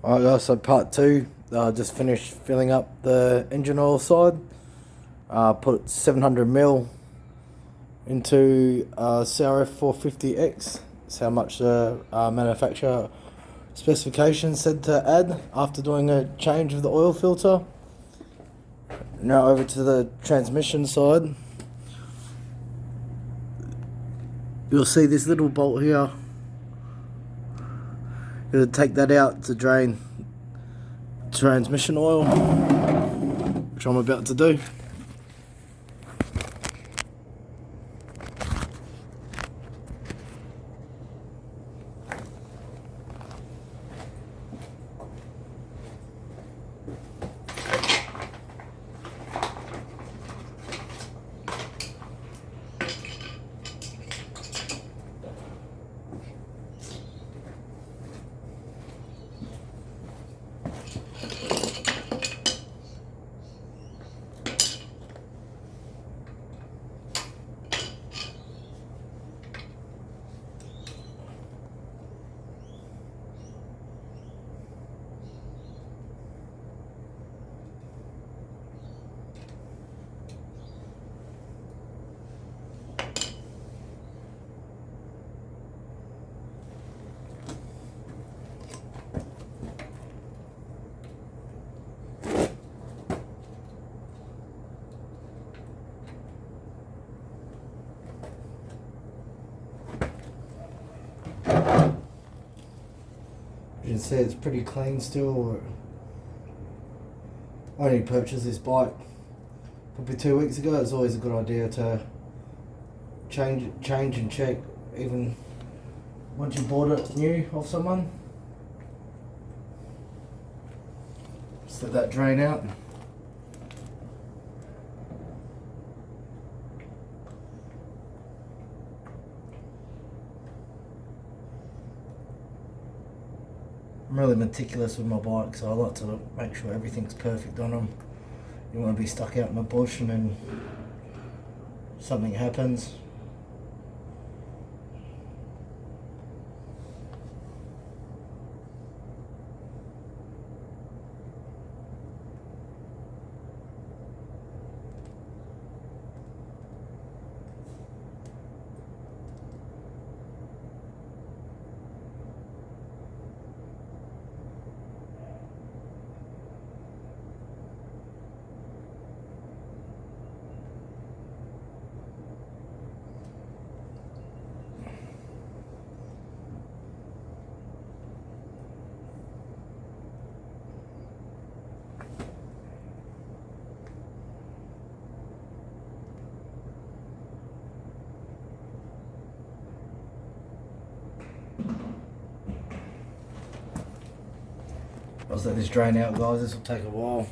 Alright guys, so part two, just finished filling up the engine oil side. Put 700ml into CRF450X. That's how much the manufacturer specification said to add after doing a change of the oil filter. Now over to the transmission side. You'll see this little bolt here. You'll take that out to drain transmission oil, which I'm about to do. You can see it's pretty clean still. I only purchased this bike probably 2 weeks ago. It's always a good idea to change and check, even once you bought it new off someone. Just let that drain out. I'm really meticulous with my bike, so I like to make sure everything's perfect on them. You want to be stuck out in the bush and then something happens. I'll let this drain out, guys. This will take a while.